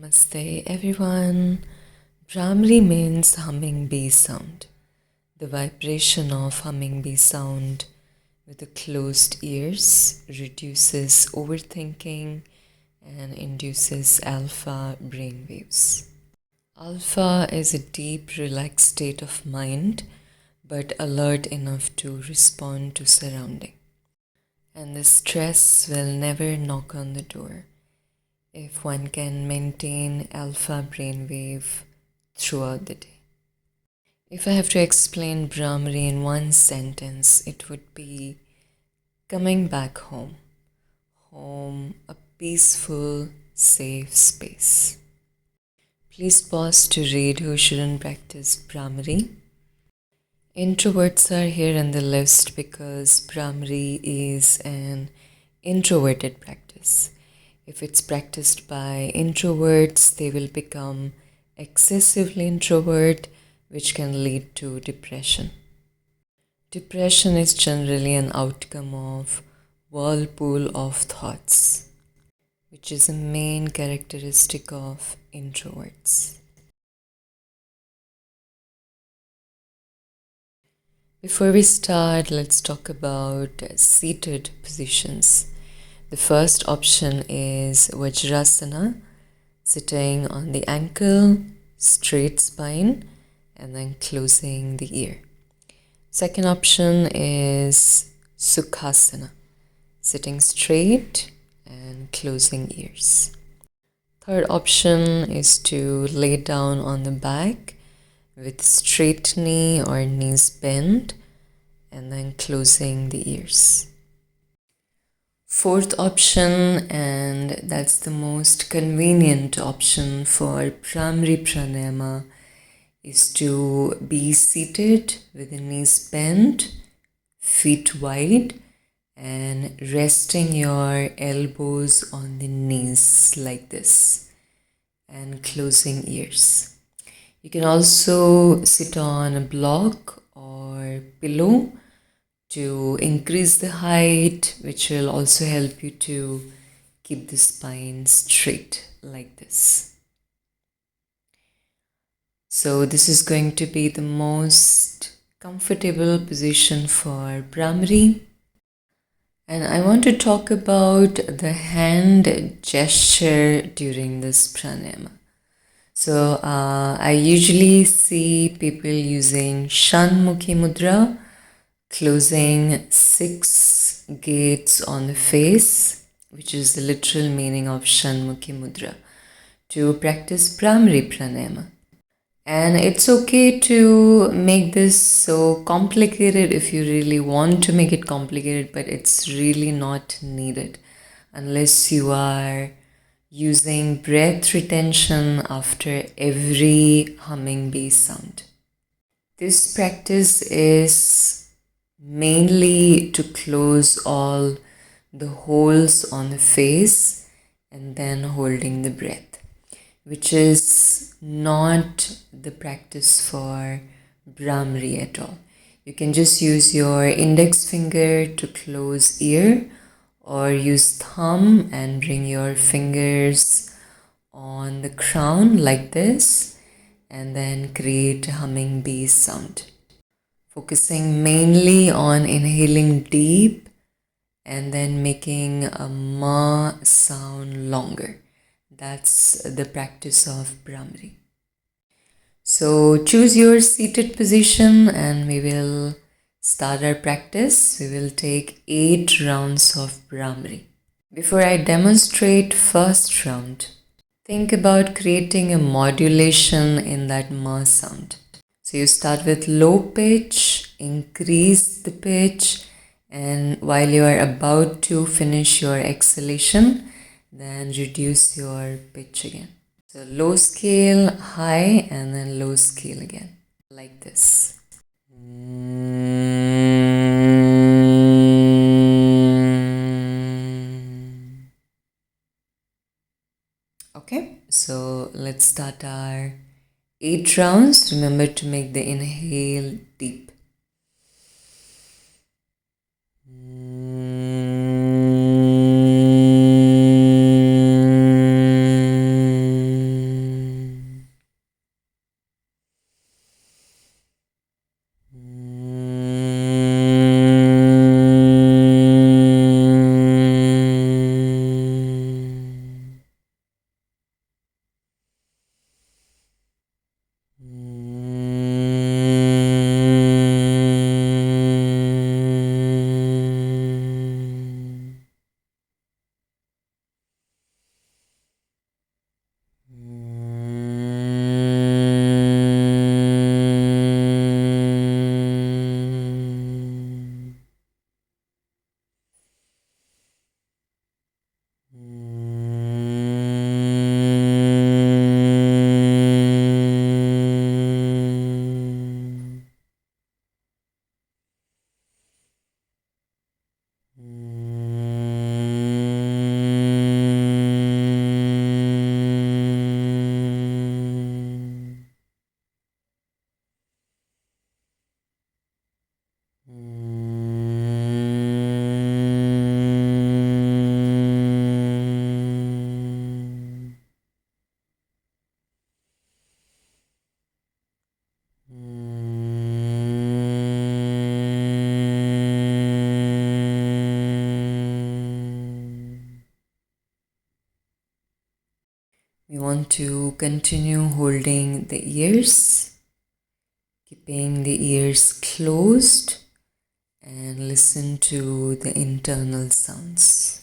Namaste everyone. Bhramari means humming bee sound. The vibration of humming bee sound with the closed ears reduces overthinking and induces alpha brain waves. Alpha is a deep, relaxed state of mind, but alert enough to respond to surrounding. And the stress will never knock on the door if one can maintain alpha brainwave throughout the day. If I have to explain Bhramari in one sentence, it would be coming back home. Home, a peaceful, safe space. Please pause to read who shouldn't practice Bhramari. Introverts are here in the list because Bhramari is an introverted practice. If it's practiced by introverts, they will become excessively introvert, which can lead to depression. Depression is generally an outcome of whirlpool of thoughts, which is a main characteristic of introverts. Before we start, let's talk about seated positions. The first option is Vajrasana, sitting on the ankle, straight spine, and then closing the ear. Second option is Sukhasana, sitting straight and closing ears. Third option is to lay down on the back with straight knee or knees bent and then closing the ears. Fourth option, and that's the most convenient option for Bhramari Pranayama, is to be seated with the knees bent, feet wide, and resting your elbows on the knees like this and closing ears. You can also sit on a block or pillow to increase the height, which will also help you to keep the spine straight like this. So this is going to be the most comfortable position for Bhramari. And I want to talk about the hand gesture during this pranayama. So I usually see people using Shanmukhi Mudra, closing 6 gates on the face, which is the literal meaning of Shanmukhi Mudra, to practice Bhramari Pranayama. And it's okay to make this so complicated if you really want to make it complicated, but it's really not needed unless you are using breath retention after every humming bee sound. This practice is mainly to close all the holes on the face and then holding the breath, which is not the practice for Bhramari at all. You can just use your index finger to close ear or use thumb and bring your fingers on the crown like this and then create a humming bee sound. Focusing mainly on inhaling deep and then making a ma sound longer. That's the practice of Bhramari. So choose your seated position and we will start our practice. We will take 8 rounds of Bhramari. Before I demonstrate first round, think about creating a modulation in that ma sound. So you start with low pitch, increase the pitch, and while you are about to finish your exhalation, then reduce your pitch again. So low scale, high, and then low scale again, like this. Okay, so let's start our 8 rounds. Remember to make the inhale deep. We want to continue holding the ears, keeping the ears closed, and listen to the internal sounds.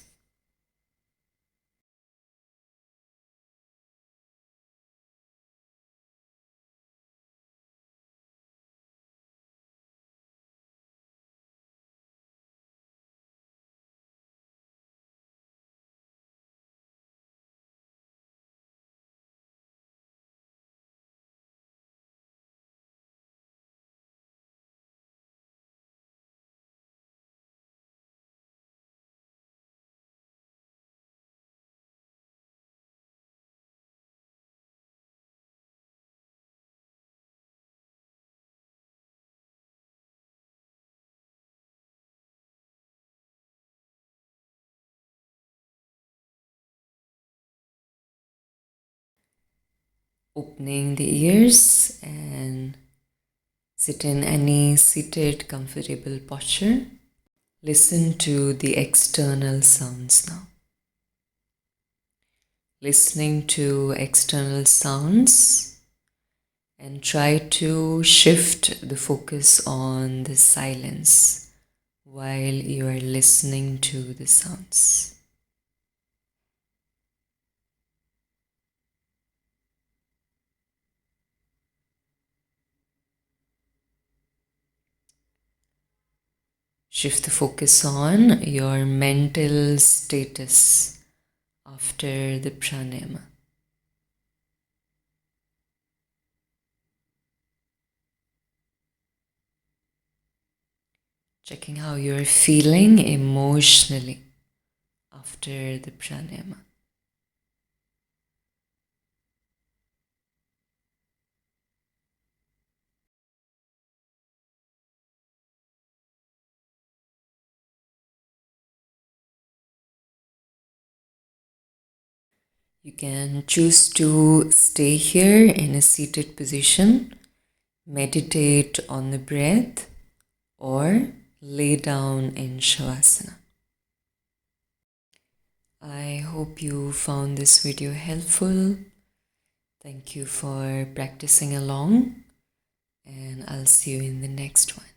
Opening the ears and sit in any seated comfortable posture. Listen to the external sounds now. Listening to external sounds and try to shift the focus on the silence while you are listening to the sounds. Shift the focus on your mental status after the pranayama. Checking how you're feeling emotionally after the pranayama. You can choose to stay here in a seated position, meditate on the breath, or lay down in Shavasana. I hope you found this video helpful. Thank you for practicing along, and I'll see you in the next one.